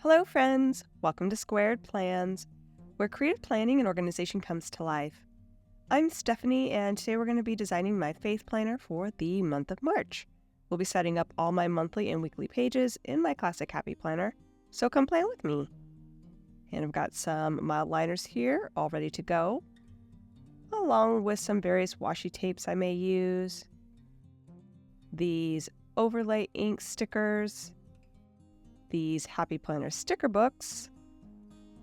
Hello friends! Welcome to Squaird Plans, where creative planning and organization comes to life. I'm Stephanie, and today we're going to be designing my faith planner for the month of March. We'll be setting up all my monthly and weekly pages in my classic Happy Planner, so come plan with me. And I've got some mild liners here, all ready to go, along with some various washi tapes I may use, these overlay ink stickers, these Happy Planner sticker books,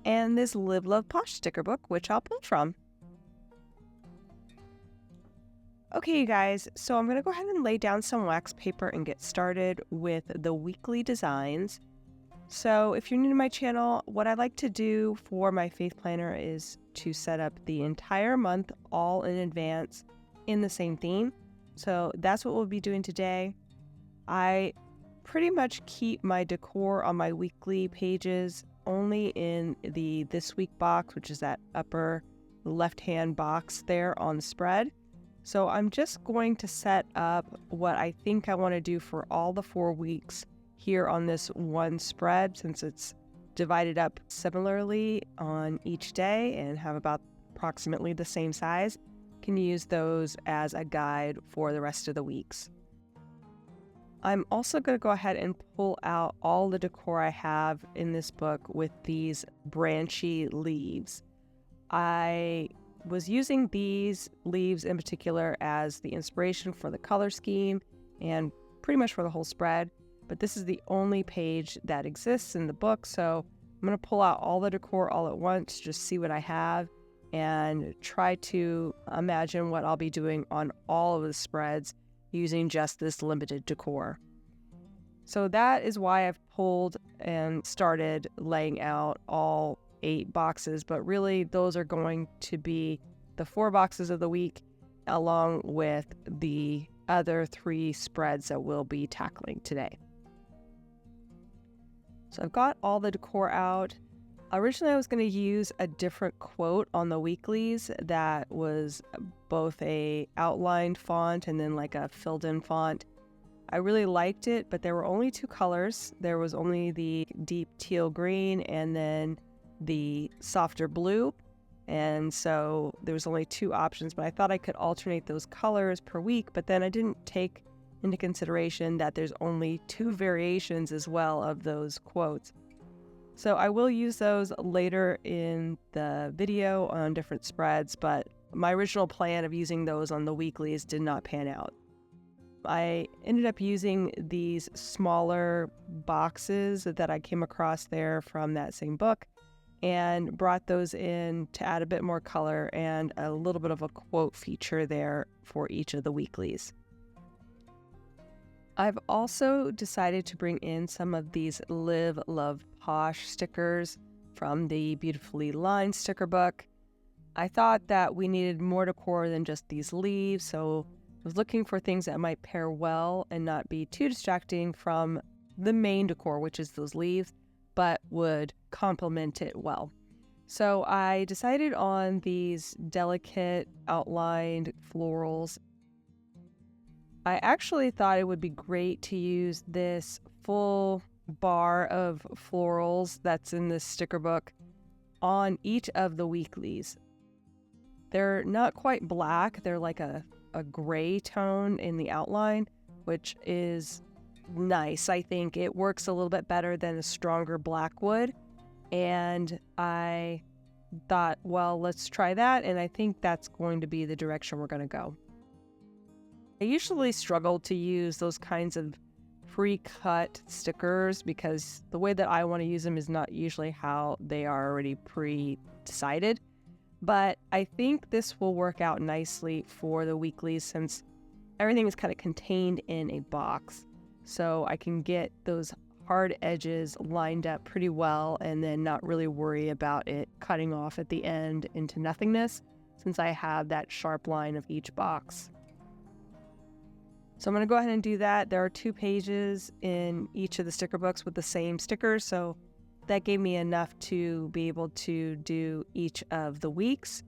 and this Live Love Posh sticker book, which I'll pull from. Okay, you guys, so I'm going to go ahead and lay down some wax paper and get started with the weekly designs. So if you're new to my channel, what I like to do for my faith planner is to set up the entire month all in advance in the same theme. So that's what we'll be doing today. I pretty much keep my decor on my weekly pages only in the This Week box, which is that upper left-hand box there on the spread. So I'm just going to set up what I think I want to do for all the 4 weeks here on this one spread, since it's divided up similarly on each day and have about approximately the same size. Can use those as a guide for the rest of the weeks. I'm also going to go ahead and pull out all the decor I have in this book with these branchy leaves. I was using these leaves in particular as the inspiration for the color scheme and pretty much for the whole spread, but this is the only page that exists in the book, so I'm going to pull out all the decor all at once, just see what I have, and try to imagine what I'll be doing on all of the spreads using just this limited decor. So that is why I've pulled and started laying out all 8 boxes, but really those are going to be the 4 boxes of the week along with the other 3 spreads that we'll be tackling today. So I've got all the decor out. Originally I was going to use a different quote on the weeklies that was both a outlined font and then like a filled in font. I really liked it, but there were only 2 colors. There was only the deep teal green and then the softer blue. And so there was only 2 options, but I thought I could alternate those colors per week, but then I didn't take into consideration that there's only 2 variations as well of those quotes. So I will use those later in the video on different spreads, but my original plan of using those on the weeklies did not pan out. I ended up using these smaller boxes that I came across there from that same book and brought those in to add a bit more color and a little bit of a quote feature there for each of the weeklies. I've also decided to bring in some of these Live Love Posh stickers from the Beautifully Lined sticker book. I thought that we needed more decor than just these leaves, so I was looking for things that might pair well and not be too distracting from the main decor, which is those leaves, but would complement it well. So I decided on these delicate outlined florals. I actually thought it would be great to use this full bar of florals that's in this sticker book on each of the weeklies. They're not quite black, they're like a gray tone in the outline, which is nice. I think it works a little bit better than a stronger black would, and I thought, well, let's try that, and I think that's going to be the direction we're going to go. I usually struggle to use those kinds of pre-cut stickers because the way that I want to use them is not usually how they are already pre-decided. But I think this will work out nicely for the weeklies since everything is kind of contained in a box. So I can get those hard edges lined up pretty well and then not really worry about it cutting off at the end into nothingness since I have that sharp line of each box. So I'm going to go ahead and do that. There are 2 pages in each of the sticker books with the same stickers, so that gave me enough to be able to do each of the weeks.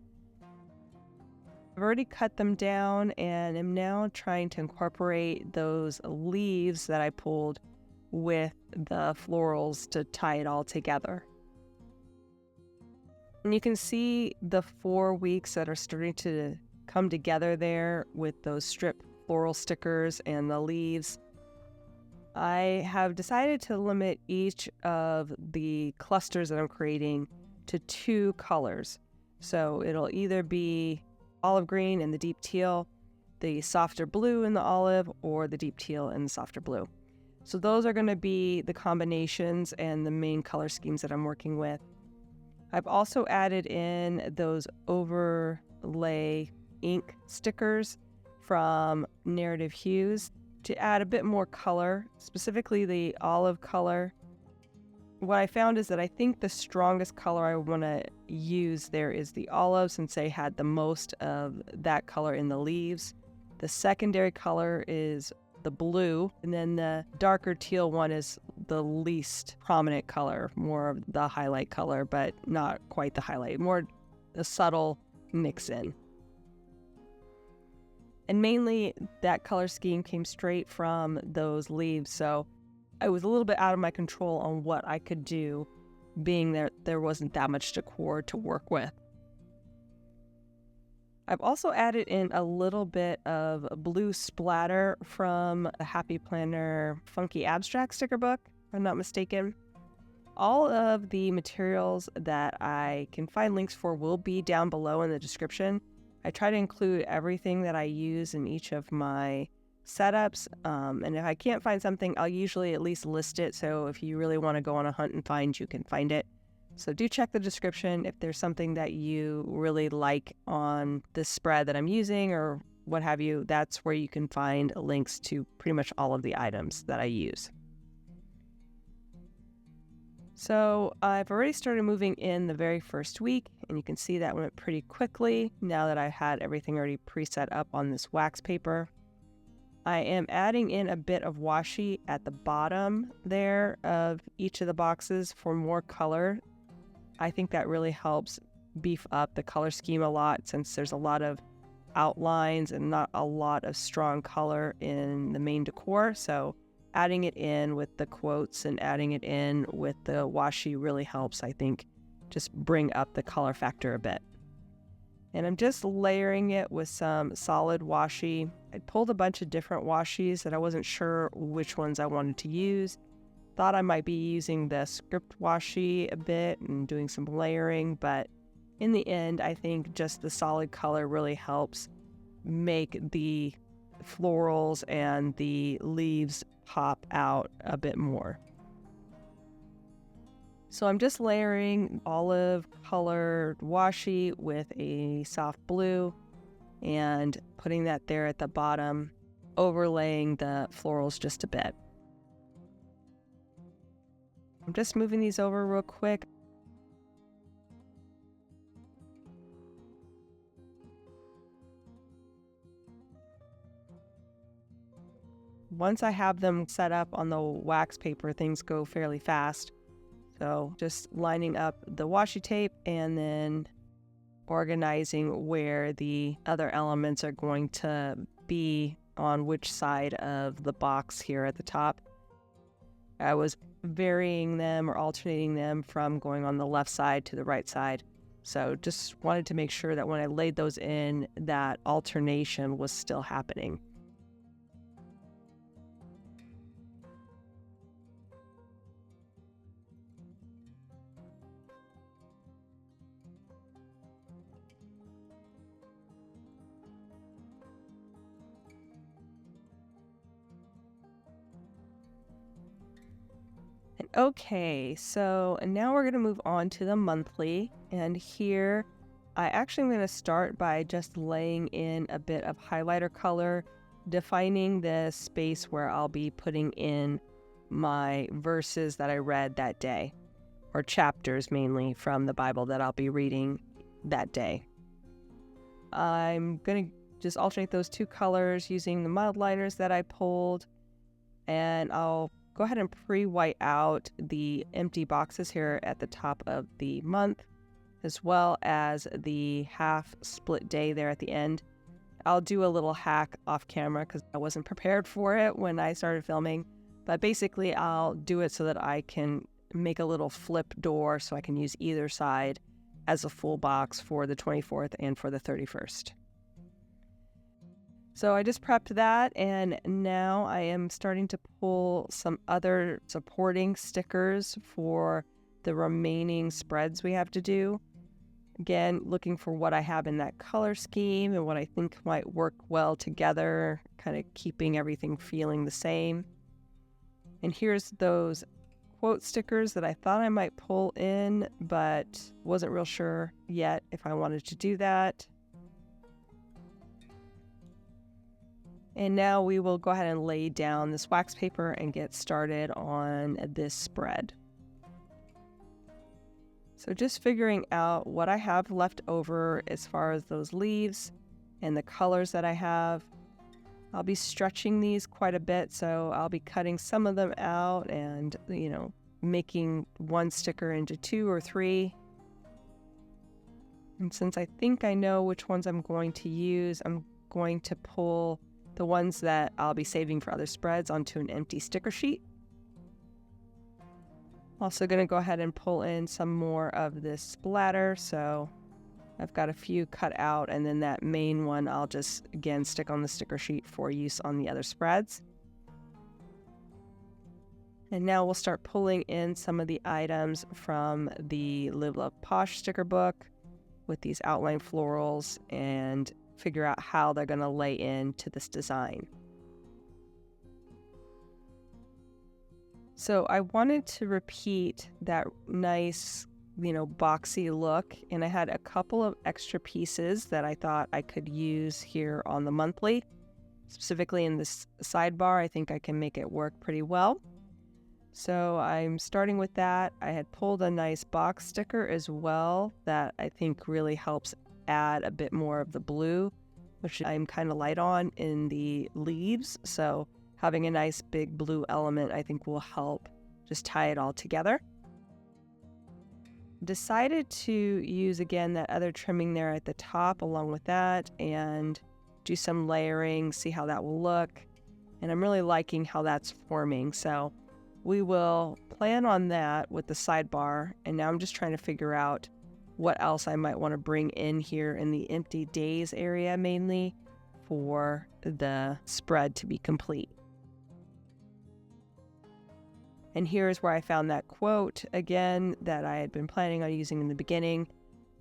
I've already cut them down and am now trying to incorporate those leaves that I pulled with the florals to tie it all together. And you can see the 4 weeks that are starting to come together there with those strip floral stickers and the leaves. I have decided to limit each of the clusters that I'm creating to 2 colors. So it'll either be olive green and the deep teal, the softer blue and the olive, or the deep teal and the softer blue. So those are going to be the combinations and the main color schemes that I'm working with. I've also added in those overlay ink stickers from Narrative Hues to add a bit more color, specifically the olive color. What I found is that I think the strongest color I want to use there is the olive, since they had the most of that color in the leaves. The secondary color is the blue, and then the darker teal one is the least prominent color, more of the highlight color, but not quite the highlight, more a subtle mix in. And mainly that color scheme came straight from those leaves, so I was a little bit out of my control on what I could do, being there wasn't that much decor to work with. I've also added in a little bit of blue splatter from a Happy Planner Funky Abstract sticker book, if I'm not mistaken. All of the materials that I can find links for will be down below in the description. I try to include everything that I use in each of my setups, and if I can't find something, I'll usually at least list it, so if you really want to go on a hunt and find, you can find it. So do check the description if there's something that you really like on this spread that I'm using or what have you. That's where you can find links to pretty much all of the items that I use. So I've already started moving in the very first week, and you can see that went pretty quickly now that I had everything already preset up on this wax paper. I am adding in a bit of washi at the bottom there of each of the boxes for more color. I think that really helps beef up the color scheme a lot, since there's a lot of outlines and not a lot of strong color in the main decor. So adding it in with the quotes and adding it in with the washi really helps, I think, just bring up the color factor a bit. And I'm just layering it with some solid washi. I pulled a bunch of different washis that I wasn't sure which ones I wanted to use. Thought I might be using the script washi a bit and doing some layering, but in the end, I think just the solid color really helps make the florals and the leaves pop out a bit more. So I'm just layering olive colored washi with a soft blue and putting that there at the bottom, overlaying the florals just a bit. I'm just moving these over real quick. Once I have them set up on the wax paper, things go fairly fast. So just lining up the washi tape and then organizing where the other elements are going to be on which side of the box here at the top. I was varying them or alternating them from going on the left side to the right side. So just wanted to make sure that when I laid those in, that alternation was still happening. Okay, so now we're going to move on to the monthly, and here I actually am going to start by just laying in a bit of highlighter color, defining the space where I'll be putting in my verses that I read that day, or chapters mainly from the Bible that I'll be reading that day. I'm going to just alternate those 2 colors using the mild liners that I pulled, and I'll go ahead and pre-white out the empty boxes here at the top of the month, as well as the half split day there at the end. I'll do a little hack off camera because I wasn't prepared for it when I started filming. But basically I'll do it so that I can make a little flip door so I can use either side as a full box for the 24th and for the 31st. So I just prepped that, and now I am starting to pull some other supporting stickers for the remaining spreads we have to do. Again, looking for what I have in that color scheme and what I think might work well together, kind of keeping everything feeling the same. And here's those quote stickers that I thought I might pull in, but wasn't real sure yet if I wanted to do that. And now we will go ahead and lay down this wax paper and get started on this spread. So just figuring out what I have left over as far as those leaves and the colors that I have. I'll be stretching these quite a bit, so I'll be cutting some of them out and, making one sticker into 2 or 3. And since I think I know which ones I'm going to use, I'm going to pull the ones that I'll be saving for other spreads onto an empty sticker sheet. Also going to go ahead and pull in some more of this splatter, so I've got a few cut out, and then that main one I'll just again stick on the sticker sheet for use on the other spreads. And now we'll start pulling in some of the items from the Live Love Posh sticker book with these outline florals and figure out how they're going to lay into this design. So I wanted to repeat that nice, boxy look, and I had a couple of extra pieces that I thought I could use here on the monthly. Specifically in this sidebar, I think I can make it work pretty well. So I'm starting with that. I had pulled a nice box sticker as well that I think really helps add a bit more of the blue, which I'm kind of light on in the leaves. So having a nice big blue element I think will help just tie it all together. Decided to use again that other trimming there at the top along with that and do some layering, see how that will look. And I'm really liking how that's forming. So we will plan on that with the sidebar. And now I'm just trying to figure out what else I might want to bring in here in the empty days area mainly for the spread to be complete. And here's where I found that quote again that I had been planning on using in the beginning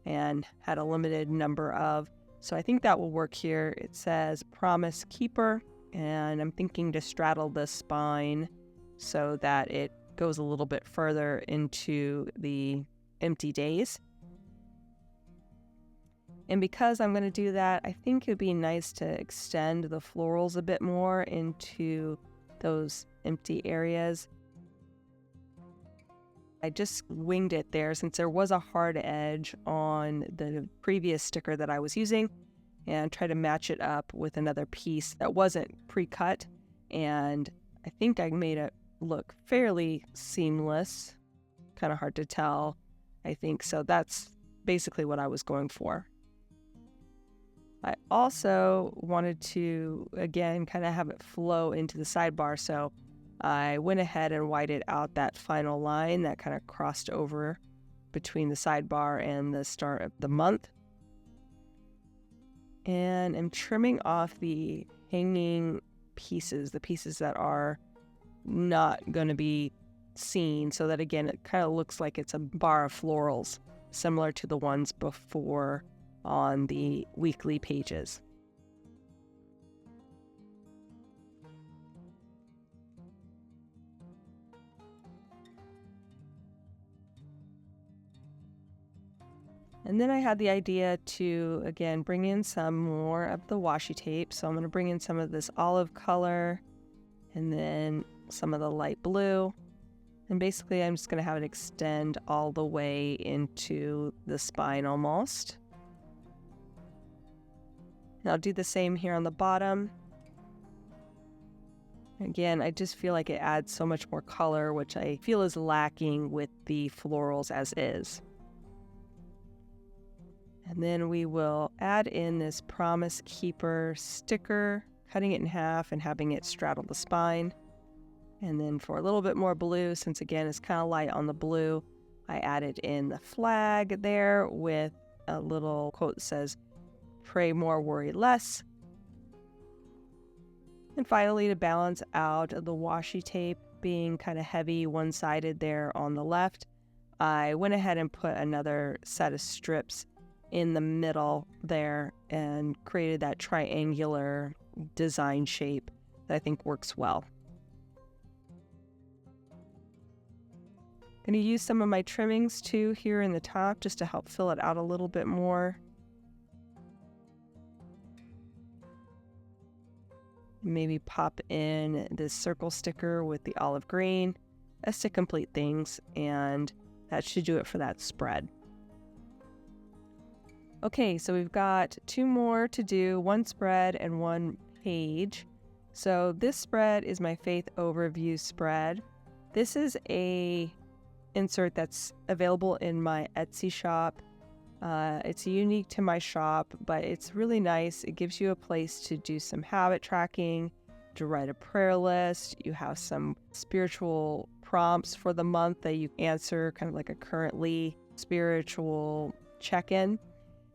and had a limited number of. So I think that will work here. It says, "Promise keeper," and I'm thinking to straddle the spine so that it goes a little bit further into the empty days. And because I'm going to do that, I think it would be nice to extend the florals a bit more into those empty areas. I just winged it there since there was a hard edge on the previous sticker that I was using, and tried to match it up with another piece that wasn't pre-cut, and I think I made it look fairly seamless. Kind of hard to tell, I think. So that's basically what I was going for. I also wanted to, again, kind of have it flow into the sidebar, so I went ahead and whited out that final line that kind of crossed over between the sidebar and the start of the month. And I'm trimming off the hanging pieces, the pieces that are not going to be seen, so that again it kind of looks like it's a bar of florals, similar to the ones before on the weekly pages. And then I had the idea to, again, bring in some more of the washi tape. So I'm going to bring in some of this olive color and then some of the light blue. And basically I'm just going to have it extend all the way into the spine almost. And I'll do the same here on the bottom. Again, I just feel like it adds so much more color, which I feel is lacking with the florals as is. And then we will add in this Promise Keeper sticker, cutting it in half and having it straddle the spine. And then for a little bit more blue, since again it's kind of light on the blue, I added in the flag there with a little quote that says, "Pray more, worry less." And finally, to balance out the washi tape being kind of heavy one-sided there on the left, I went ahead and put another set of strips in the middle there and created that triangular design shape that I think works well. I'm going to use some of my trimmings too here in the top just to help fill it out a little bit more. Maybe pop in this circle sticker with the olive green as to complete things, and that should do it for that spread. Okay, so we've got 2 more to do, 1 spread and 1 page. So this spread is my faith overview spread. This is a insert that's available in my Etsy shop. It's unique to my shop, but it's really nice. It gives you a place to do some habit tracking, to write a prayer list. You have some spiritual prompts for the month that you answer, kind of like a currently spiritual check-in.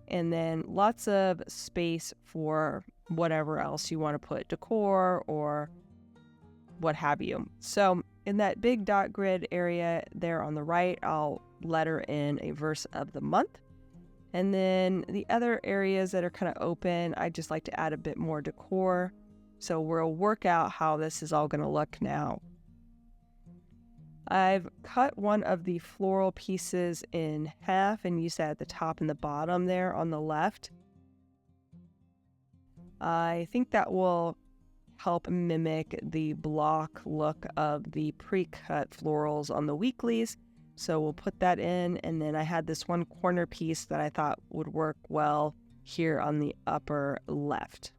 And then lots of space for whatever else you want to put, decor or what have you. So in that big dot grid area there on the right, I'll letter in a verse of the month. And then the other areas that are kind of open, I just like to add a bit more decor. So we'll work out how this is all going to look now. I've cut one of the floral pieces in half and used that at the top and the bottom there on the left. I think that will help mimic the block look of the pre-cut florals on the weeklies. So we'll put that in, and then I had this one corner piece that I thought would work well here on the upper left.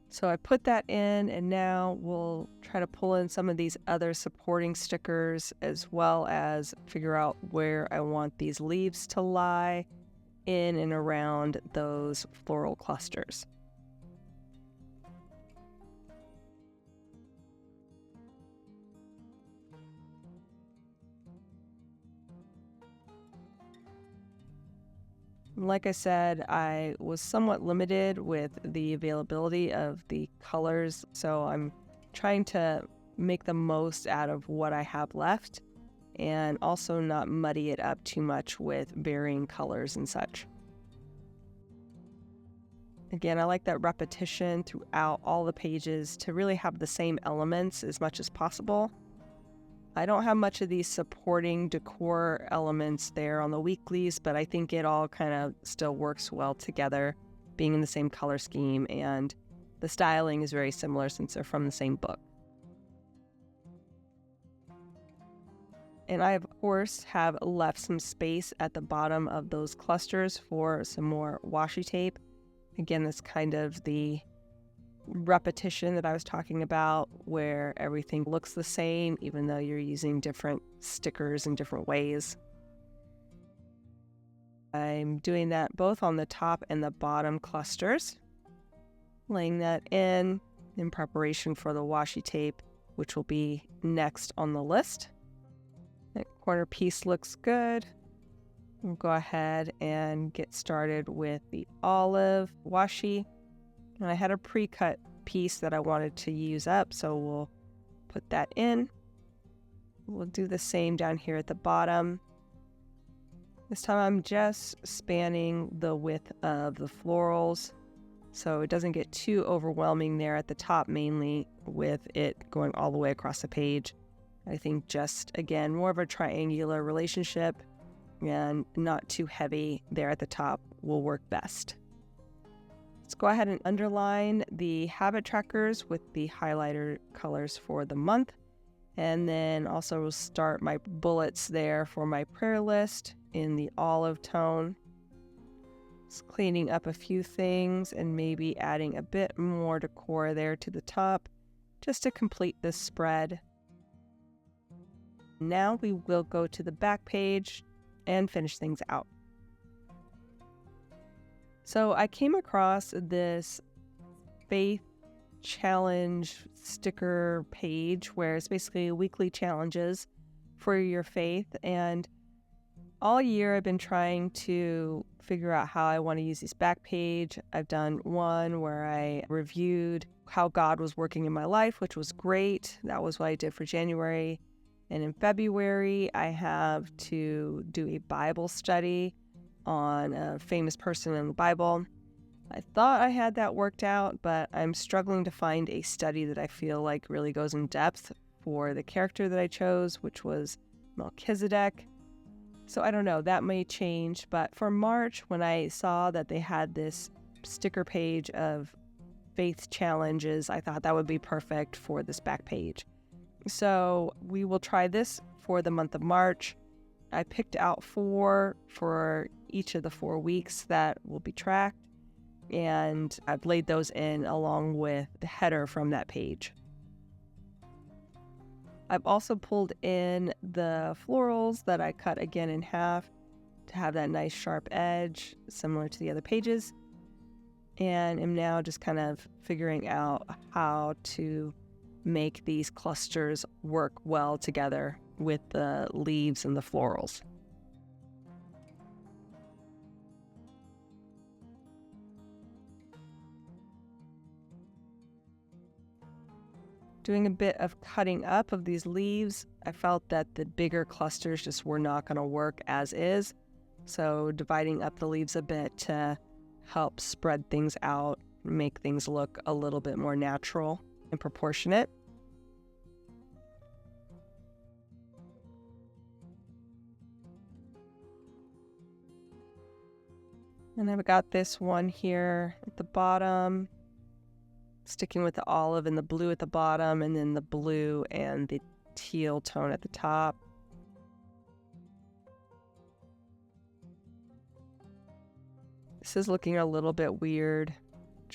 So I put that in, and now we'll try to pull in some of these other supporting stickers as well as figure out where I want these leaves to lie in and around those floral clusters. Like I said, I was somewhat limited with the availability of the colors, so I'm trying to make the most out of what I have left and also not muddy it up too much with varying colors and such. Again, I like that repetition throughout all the pages to really have the same elements as much as possible. I don't have much of these supporting decor elements there on the weeklies, but I think it all kind of still works well together, being in the same color scheme, and the styling is very similar since they're from the same book. And I, of course, have left some space at the bottom of those clusters for some more washi tape. Again, that's kind of the repetition that I was talking about, where everything looks the same even though you're using different stickers in different ways. I'm doing that both on the top and the bottom clusters, laying that in preparation for the washi tape, which will be next on the list. That corner piece looks good. We'll go ahead and get started with the olive washi. And I had a pre-cut piece that I wanted to use up, so we'll put that in. We'll do the same down here at the bottom. This time I'm just spanning the width of the florals, so it doesn't get too overwhelming there at the top, mainly with it going all the way across the page. I think just, again, more of a triangular relationship and not too heavy there at the top will work best. Let's go ahead and underline the habit trackers with the highlighter colors for the month. And then also start my bullets there for my prayer list in the olive tone. Just cleaning up a few things and maybe adding a bit more decor there to the top just to complete this spread. Now we will go to the back page and finish things out. So I came across this faith challenge sticker page where it's basically weekly challenges for your faith. And all year I've been trying to figure out how I want to use this back page. I've done one where I reviewed how God was working in my life, which was great. That was what I did for January. And in February, I have to do a Bible study on a famous person in the Bible. I thought I had that worked out, but I'm struggling to find a study that I feel like really goes in depth for the character that I chose, which was Melchizedek. So I don't know, that may change. But for March, when I saw that they had this sticker page of faith challenges, I thought that would be perfect for this back page. So we will try this for the month of March. I picked out 4 for each of the 4 weeks that will be tracked, and I've laid those in along with the header from that page. I've also pulled in the florals that I cut again in half to have that nice sharp edge similar to the other pages, and am now just kind of figuring out how to make these clusters work well together with the leaves and the florals. Doing a bit of cutting up of these leaves, I felt that the bigger clusters just were not going to work as is. So dividing up the leaves a bit to help spread things out, make things look a little bit more natural and proportionate. And I've got this one here at the bottom, sticking with the olive and the blue at the bottom, and then the blue and the teal tone at the top. This is looking a little bit weird.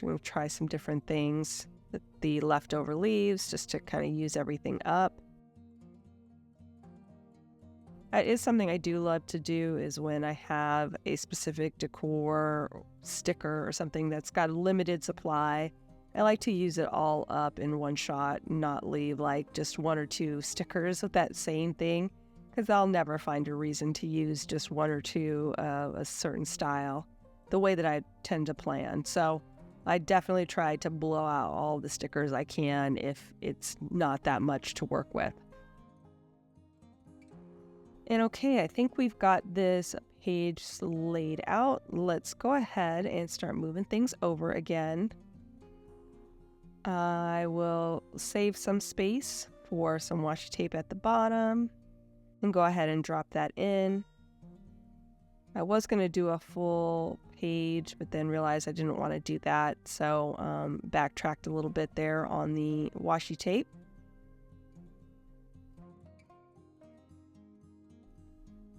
I'm going to try some different things with the leftover leaves just to kind of use everything up. It is something I do love to do is when I have a specific decor sticker or something that's got a limited supply, I like to use it all up in one shot, not leave like just 1 or 2 stickers of that same thing, because I'll never find a reason to use just 1 or 2 of a certain style the way that I tend to plan. So I definitely try to blow out all the stickers I can if it's not that much to work with. And okay, I think we've got this page laid out. Let's go ahead and start moving things over again. I will save some space for some washi tape at the bottom and go ahead and drop that in. I was going to do a full page, but then realized I didn't want to do that, so backtracked a little bit there on the washi tape.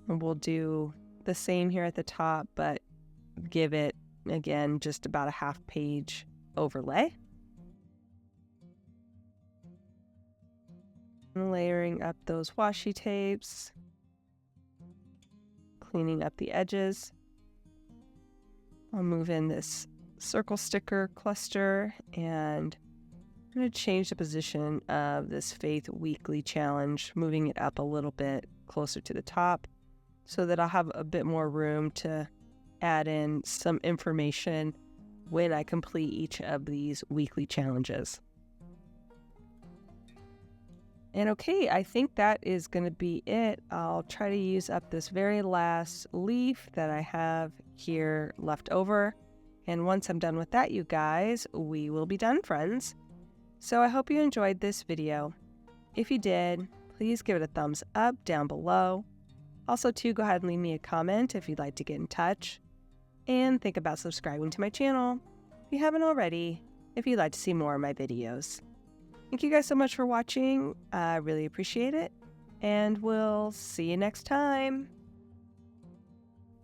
And we'll do the same here at the top, but give it, again, just about a half page overlay. And layering up those washi tapes, cleaning up the edges. I'll move in this circle sticker cluster, and I'm going to change the position of this Faith Weekly Challenge, moving it up a little bit closer to the top so that I'll have a bit more room to add in some information when I complete each of these weekly challenges. And okay, I think that is going to be it. I'll try to use up this very last leaf that I have here left over. And once I'm done with that, you guys, we will be done, friends. So I hope you enjoyed this video. If you did, please give it a thumbs up down below. Also, too, go ahead and leave me a comment if you'd like to get in touch. And think about subscribing to my channel if you haven't already, if you'd like to see more of my videos. Thank you guys so much for watching. I really appreciate it. And we'll see you next time.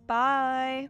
Bye.